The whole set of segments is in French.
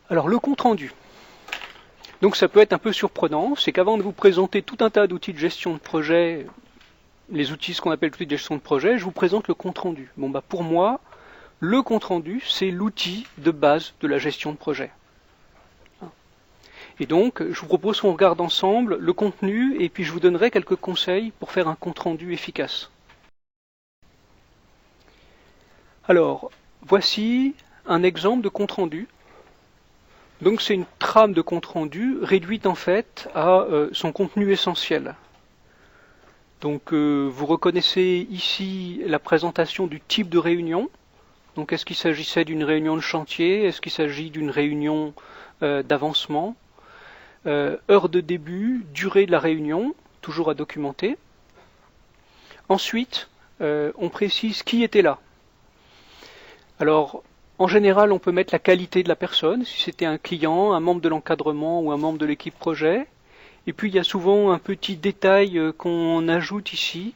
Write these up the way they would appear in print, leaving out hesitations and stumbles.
Alors le compte-rendu. Donc ça peut être un peu surprenant, c'est qu'avant de vous présenter tout un tas d'outils de gestion de projet, les outils, ce qu'on appelle outils de gestion de projet, je vous présente le compte-rendu. Bon bah pour moi, le compte-rendu, c'est l'outil de base de la gestion de projet. Et donc, je vous propose qu'on regarde ensemble le contenu et puis je vous donnerai quelques conseils pour faire un compte-rendu efficace. Alors, voici un exemple de compte-rendu. Donc c'est une trame de compte-rendu réduite en fait à son contenu essentiel. Donc vous reconnaissez ici la présentation du type de réunion. Donc est-ce qu'il s'agissait d'une réunion de chantier? Est-ce qu'il s'agit d'une réunion d'avancement? Heure de début, durée de la réunion, toujours à documenter. Ensuite, on précise qui était là. Alors, en général, on peut mettre la qualité de la personne, si c'était un client, un membre de l'encadrement ou un membre de l'équipe projet. Et puis, il y a souvent un petit détail qu'on ajoute ici.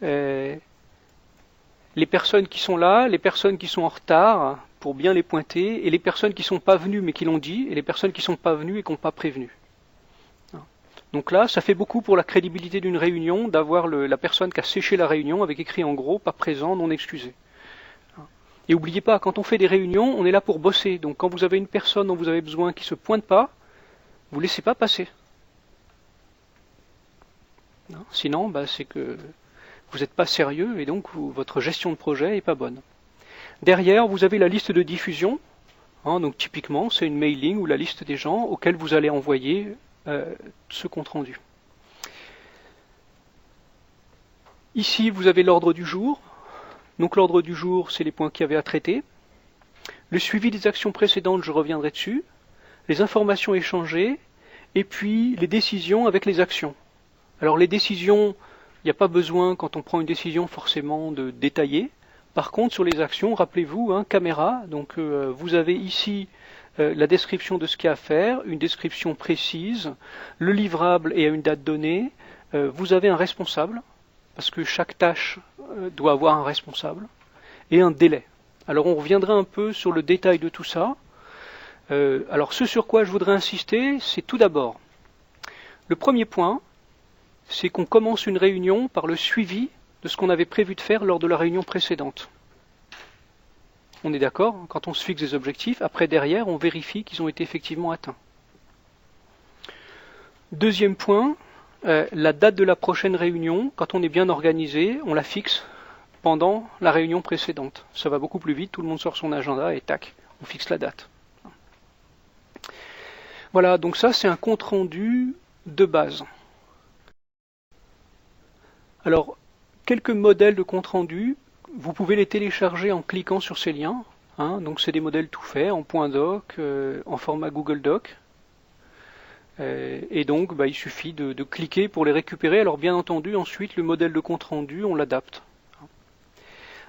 Les personnes qui sont là, les personnes qui sont en retard, pour bien les pointer, et les personnes qui ne sont pas venues mais qui l'ont dit, et les personnes qui ne sont pas venues et qui n'ont pas prévenu. Donc là, ça fait beaucoup pour la crédibilité d'une réunion d'avoir la personne qui a séché la réunion avec écrit en gros, pas présent, non excusé. Et n'oubliez pas, quand on fait des réunions, on est là pour bosser. Donc quand vous avez une personne dont vous avez besoin qui ne se pointe pas, vous ne laissez pas passer. Sinon, c'est que vous n'êtes pas sérieux et donc votre gestion de projet n'est pas bonne. Derrière, vous avez la liste de diffusion. Donc typiquement, c'est une mailing ou la liste des gens auxquels vous allez envoyer ce compte-rendu. Ici, vous avez l'ordre du jour. Donc l'ordre du jour, c'est les points qu'il y avait à traiter. Le suivi des actions précédentes, je reviendrai dessus. Les informations échangées. Et puis les décisions avec les actions. Alors les décisions, il n'y a pas besoin, quand on prend une décision, forcément de détailler. Par contre, sur les actions, rappelez-vous, caméra. Donc vous avez ici la description de ce qu'il y a à faire, une description précise, le livrable et à une date donnée. Vous avez un responsable, parce que chaque tâche doit avoir un responsable, et un délai. Alors on reviendra un peu sur le détail de tout ça. Alors ce sur quoi je voudrais insister, c'est tout d'abord, le premier point, c'est qu'on commence une réunion par le suivi de ce qu'on avait prévu de faire lors de la réunion précédente. On est d'accord, quand on se fixe des objectifs, après derrière, on vérifie qu'ils ont été effectivement atteints. Deuxième point, la date de la prochaine réunion, quand on est bien organisé, on la fixe pendant la réunion précédente. Ça va beaucoup plus vite, tout le monde sort son agenda et tac, on fixe la date. Voilà, donc ça c'est un compte-rendu de base. Alors, quelques modèles de compte-rendu, vous pouvez les télécharger en cliquant sur ces liens. Donc c'est des modèles tout faits, en .doc, en format Google Doc. Et donc il suffit de cliquer pour les récupérer. Alors bien entendu, ensuite le modèle de compte-rendu, on l'adapte.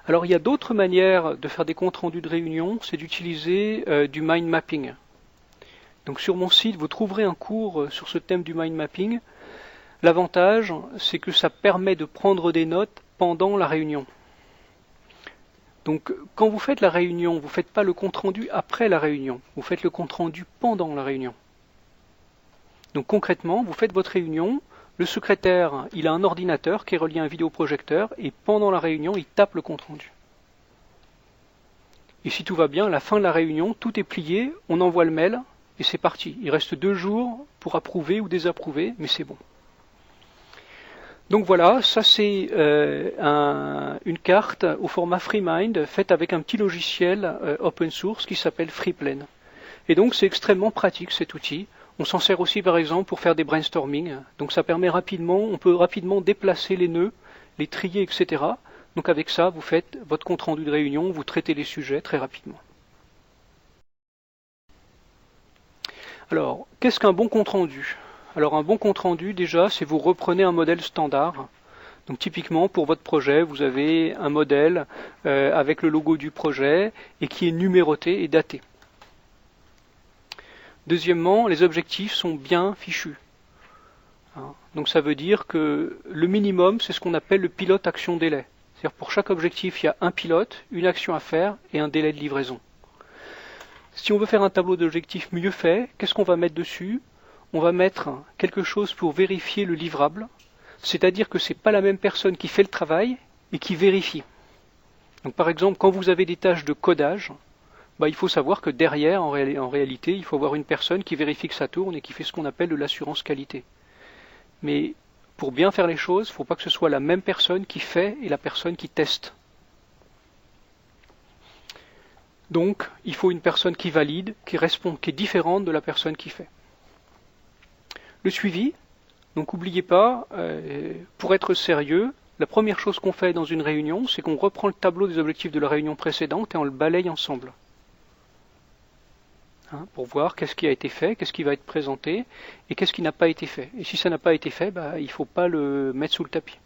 Alors il y a d'autres manières de faire des comptes-rendus de réunion, c'est d'utiliser du mind mapping. Donc sur mon site, vous trouverez un cours sur ce thème du mind mapping. L'avantage, c'est que ça permet de prendre des notes pendant la réunion. Donc quand vous faites la réunion, vous ne faites pas le compte-rendu après la réunion, vous faites le compte-rendu pendant la réunion. Donc concrètement, vous faites votre réunion, le secrétaire, il a un ordinateur qui est relié à un vidéoprojecteur, et pendant la réunion, il tape le compte-rendu. Et si tout va bien, à la fin de la réunion, tout est plié, on envoie le mail, et c'est parti. Il reste 2 jours pour approuver ou désapprouver, mais c'est bon. Donc voilà, ça c'est une carte au format FreeMind faite avec un petit logiciel open source qui s'appelle FreePlan. Et donc c'est extrêmement pratique cet outil. On s'en sert aussi par exemple pour faire des brainstorming. Donc ça permet rapidement, on peut rapidement déplacer les nœuds, les trier, etc. Donc avec ça, vous faites votre compte rendu de réunion, vous traitez les sujets très rapidement. Alors, qu'est-ce qu'un bon compte rendu ? Alors un bon compte rendu, déjà, c'est vous reprenez un modèle standard. Donc typiquement, pour votre projet, vous avez un modèle avec le logo du projet et qui est numéroté et daté. Deuxièmement, les objectifs sont bien fichus. Donc ça veut dire que le minimum, c'est ce qu'on appelle le pilote action délai. C'est-à-dire pour chaque objectif, il y a un pilote, une action à faire et un délai de livraison. Si on veut faire un tableau d'objectifs mieux fait, qu'est-ce qu'on va mettre dessus? On va mettre quelque chose pour vérifier le livrable, c'est-à-dire que ce n'est pas la même personne qui fait le travail et qui vérifie. Donc par exemple, quand vous avez des tâches de codage, il faut savoir que derrière, en réalité, il faut avoir une personne qui vérifie que ça tourne et qui fait ce qu'on appelle de l'assurance qualité. Mais pour bien faire les choses, il ne faut pas que ce soit la même personne qui fait et la personne qui teste. Donc, il faut une personne qui valide, qui est différente de la personne qui fait. Le suivi, donc n'oubliez pas, pour être sérieux, la première chose qu'on fait dans une réunion, c'est qu'on reprend le tableau des objectifs de la réunion précédente et on le balaye ensemble. Pour voir qu'est-ce qui a été fait, qu'est-ce qui va être présenté et qu'est-ce qui n'a pas été fait. Et si ça n'a pas été fait, il ne faut pas le mettre sous le tapis.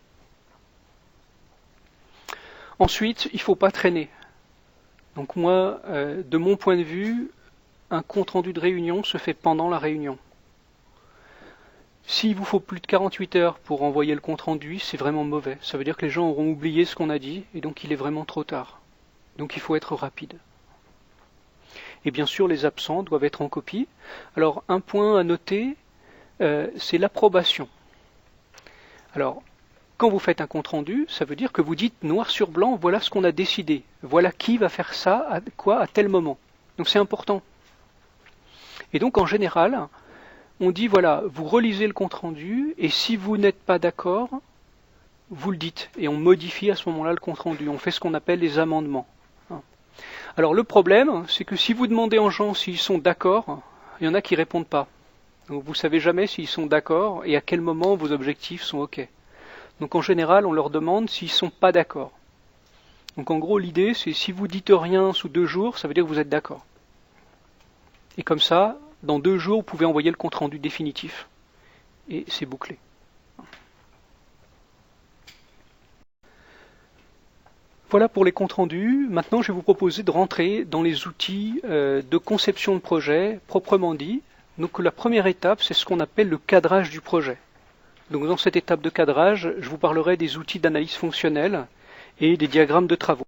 Ensuite, il ne faut pas traîner. Donc moi, de mon point de vue, un compte-rendu de réunion se fait pendant la réunion. S'il vous faut plus de 48 heures pour envoyer le compte-rendu, c'est vraiment mauvais. Ça veut dire que les gens auront oublié ce qu'on a dit et donc il est vraiment trop tard. Donc il faut être rapide. Et bien sûr, les absents doivent être en copie. Alors, un point à noter, c'est l'approbation. Alors, quand vous faites un compte-rendu, ça veut dire que vous dites noir sur blanc, voilà ce qu'on a décidé. Voilà qui va faire ça, à tel moment. Donc c'est important. Et donc, en général, on dit, voilà, vous relisez le compte-rendu, et si vous n'êtes pas d'accord, vous le dites. Et on modifie à ce moment-là le compte-rendu. On fait ce qu'on appelle les amendements. Alors le problème, c'est que si vous demandez aux gens s'ils sont d'accord, il y en a qui ne répondent pas. Donc vous ne savez jamais s'ils sont d'accord et à quel moment vos objectifs sont OK. Donc en général, on leur demande s'ils ne sont pas d'accord. Donc en gros, l'idée, c'est si vous dites rien sous 2 jours, ça veut dire que vous êtes d'accord. Et comme ça, dans 2 jours, vous pouvez envoyer le compte-rendu définitif. Et c'est bouclé. Voilà pour les comptes rendus. Maintenant, je vais vous proposer de rentrer dans les outils de conception de projet proprement dit. Donc la première étape, c'est ce qu'on appelle le cadrage du projet. Donc dans cette étape de cadrage, je vous parlerai des outils d'analyse fonctionnelle et des diagrammes de travaux.